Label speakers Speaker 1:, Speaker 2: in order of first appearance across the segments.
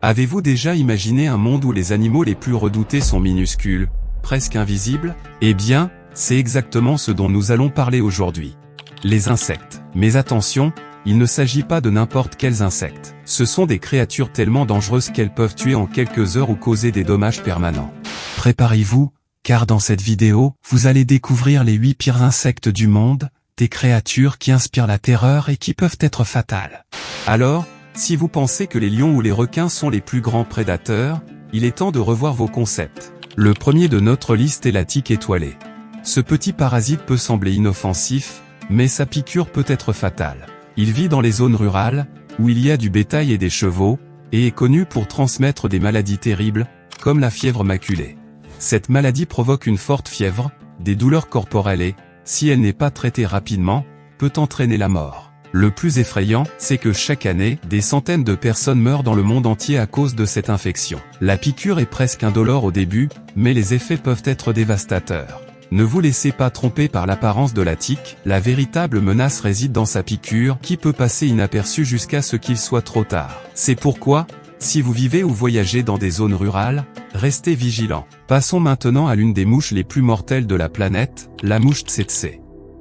Speaker 1: Avez-vous déjà imaginé un monde où les animaux les plus redoutés sont minuscules, presque invisibles? Eh bien, c'est exactement ce dont nous allons parler aujourd'hui. Les insectes. Mais attention, il ne s'agit pas de n'importe quels insectes. Ce sont des créatures tellement dangereuses qu'elles peuvent tuer en quelques heures ou causer des dommages permanents. Préparez-vous, car dans cette vidéo, vous allez découvrir les 8 pires insectes du monde, des créatures qui inspirent la terreur et qui peuvent être fatales. Alors, si vous pensez que les lions ou les requins sont les plus grands prédateurs, il est temps de revoir vos concepts. Le premier de notre liste est la tique étoilée. Ce petit parasite peut sembler inoffensif, mais sa piqûre peut être fatale. Il vit dans les zones rurales, où il y a du bétail et des chevaux, et est connu pour transmettre des maladies terribles, comme la fièvre maculée. Cette maladie provoque une forte fièvre, des douleurs corporelles et, si elle n'est pas traitée rapidement, peut entraîner la mort. Le plus effrayant, c'est que chaque année, des centaines de personnes meurent dans le monde entier à cause de cette infection. La piqûre est presque indolore au début, mais les effets peuvent être dévastateurs. Ne vous laissez pas tromper par l'apparence de la tique, la véritable menace réside dans sa piqûre, qui peut passer inaperçue jusqu'à ce qu'il soit trop tard. C'est pourquoi, si vous vivez ou voyagez dans des zones rurales, restez vigilants. Passons maintenant à l'une des mouches les plus mortelles de la planète, la mouche tsetse.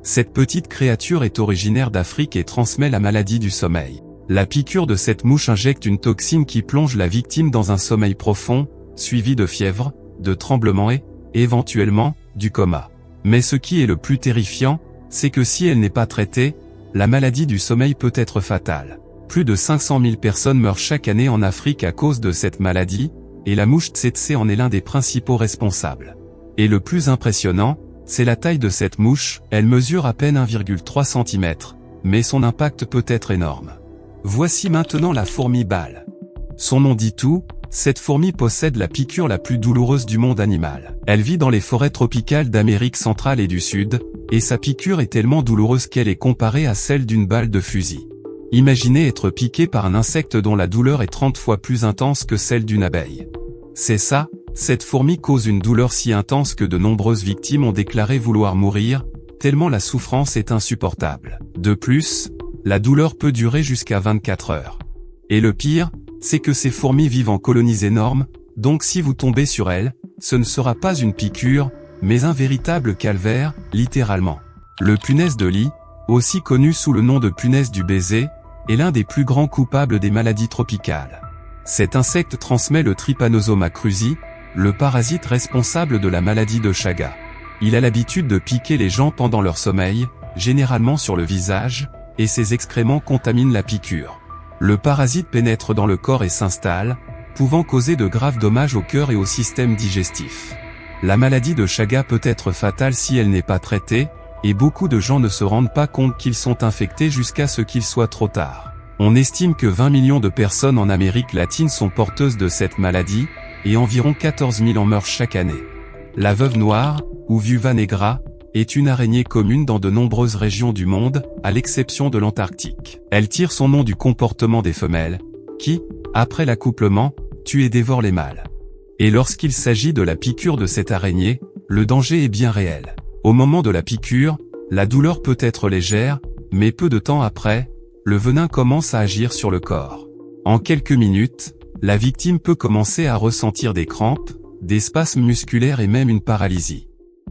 Speaker 1: Cette petite créature est originaire d'Afrique et transmet la maladie du sommeil. La piqûre de cette mouche injecte une toxine qui plonge la victime dans un sommeil profond, suivi de fièvre, de tremblements et, éventuellement, du coma. Mais ce qui est le plus terrifiant, c'est que si elle n'est pas traitée, la maladie du sommeil peut être fatale. Plus de 500 000 personnes meurent chaque année en Afrique à cause de cette maladie, et la mouche tsetse en est l'un des principaux responsables. Et le plus impressionnant, c'est la taille de cette mouche, elle mesure à peine 1,3 cm, mais son impact peut être énorme. Voici maintenant la fourmi balle. Son nom dit tout, cette fourmi possède la piqûre la plus douloureuse du monde animal. Elle vit dans les forêts tropicales d'Amérique centrale et du Sud, et sa piqûre est tellement douloureuse qu'elle est comparée à celle d'une balle de fusil. Imaginez être piqué par un insecte dont la douleur est 30 fois plus intense que celle d'une abeille. C'est ça, cette fourmi cause une douleur si intense que de nombreuses victimes ont déclaré vouloir mourir, tellement la souffrance est insupportable. De plus, la douleur peut durer jusqu'à 24 heures. Et le pire, c'est que ces fourmis vivent en colonies énormes, donc si vous tombez sur elles, ce ne sera pas une piqûre, mais un véritable calvaire, littéralement. Le punaise de lit, aussi connu sous le nom de punaise du baiser, est l'un des plus grands coupables des maladies tropicales. Cet insecte transmet le Trypanosoma cruzi, le parasite responsable de la maladie de Chagas. Il a l'habitude de piquer les gens pendant leur sommeil, généralement sur le visage, et ses excréments contaminent la piqûre. Le parasite pénètre dans le corps et s'installe, pouvant causer de graves dommages au cœur et au système digestif. La maladie de Chagas peut être fatale si elle n'est pas traitée, et beaucoup de gens ne se rendent pas compte qu'ils sont infectés jusqu'à ce qu'il soit trop tard. On estime que 20 millions de personnes en Amérique latine sont porteuses de cette maladie, et environ 14 000 en meurent chaque année. La veuve noire, ou Viuva negra, est une araignée commune dans de nombreuses régions du monde, à l'exception de l'Antarctique. Elle tire son nom du comportement des femelles, qui, après l'accouplement, tuent et dévorent les mâles. Et lorsqu'il s'agit de la piqûre de cette araignée, le danger est bien réel. Au moment de la piqûre, la douleur peut être légère, mais peu de temps après, le venin commence à agir sur le corps. En quelques minutes, la victime peut commencer à ressentir des crampes, des spasmes musculaires et même une paralysie.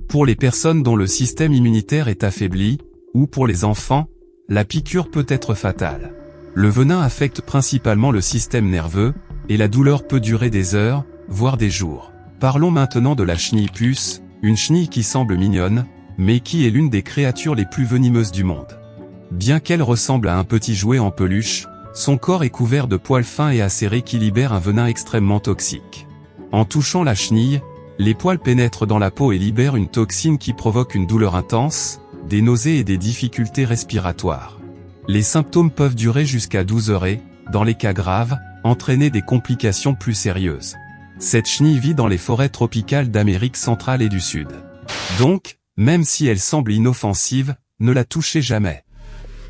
Speaker 1: Pour les personnes dont le système immunitaire est affaibli, ou pour les enfants, la piqûre peut être fatale. Le venin affecte principalement le système nerveux, et la douleur peut durer des heures, voire des jours. Parlons maintenant de la chenille puce, une chenille qui semble mignonne, mais qui est l'une des créatures les plus venimeuses du monde. Bien qu'elle ressemble à un petit jouet en peluche, son corps est couvert de poils fins et acérés qui libèrent un venin extrêmement toxique. En touchant la chenille, les poils pénètrent dans la peau et libèrent une toxine qui provoque une douleur intense, des nausées et des difficultés respiratoires. Les symptômes peuvent durer jusqu'à 12 heures et, dans les cas graves, entraîner des complications plus sérieuses. Cette chenille vit dans les forêts tropicales d'Amérique centrale et du Sud. Donc, même si elle semble inoffensive, ne la touchez jamais.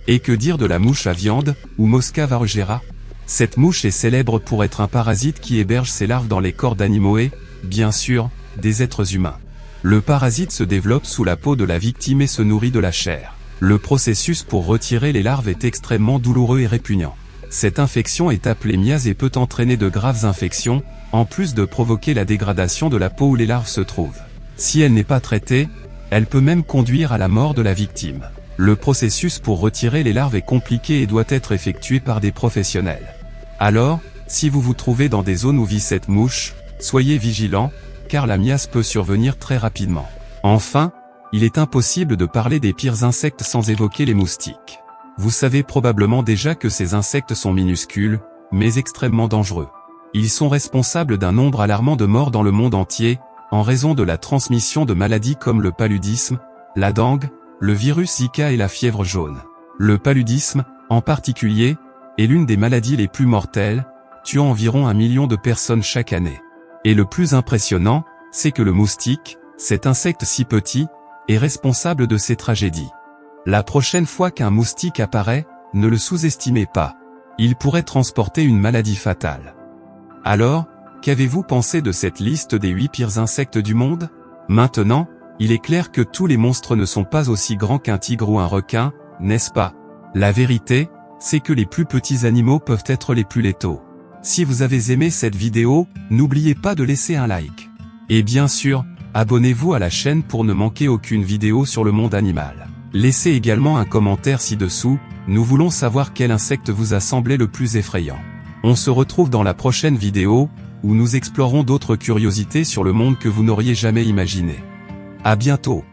Speaker 1: Et que dire de la mouche à viande, ou Mosca varugera? Cette mouche est célèbre pour être un parasite qui héberge ses larves dans les corps d'animaux et, bien sûr, des êtres humains. Le parasite se développe sous la peau de la victime et se nourrit de la chair. Le processus pour retirer les larves est extrêmement douloureux et répugnant. Cette infection est appelée miase et peut entraîner de graves infections, en plus de provoquer la dégradation de la peau où les larves se trouvent. Si elle n'est pas traitée, elle peut même conduire à la mort de la victime. Le processus pour retirer les larves est compliqué et doit être effectué par des professionnels. Alors, si vous vous trouvez dans des zones où vit cette mouche, soyez vigilants, car la miase peut survenir très rapidement. Enfin, il est impossible de parler des pires insectes sans évoquer les moustiques. Vous savez probablement déjà que ces insectes sont minuscules, mais extrêmement dangereux. Ils sont responsables d'un nombre alarmant de morts dans le monde entier, en raison de la transmission de maladies comme le paludisme, la dengue, le virus Zika et la fièvre jaune. Le paludisme, en particulier, est l'une des maladies les plus mortelles, tuant environ 1 million de personnes chaque année. Et le plus impressionnant, c'est que le moustique, cet insecte si petit, est responsable de ces tragédies. La prochaine fois qu'un moustique apparaît, ne le sous-estimez pas. Il pourrait transporter une maladie fatale. Alors, qu'avez-vous pensé de cette liste des 8 pires insectes du monde? Maintenant, il est clair que tous les monstres ne sont pas aussi grands qu'un tigre ou un requin, n'est-ce pas? La vérité, c'est que les plus petits animaux peuvent être les plus létaux. Si vous avez aimé cette vidéo, n'oubliez pas de laisser un like. Et bien sûr, abonnez-vous à la chaîne pour ne manquer aucune vidéo sur le monde animal. Laissez également un commentaire ci-dessous, nous voulons savoir quel insecte vous a semblé le plus effrayant. On se retrouve dans la prochaine vidéo, où nous explorons d'autres curiosités sur le monde que vous n'auriez jamais imaginé. À bientôt.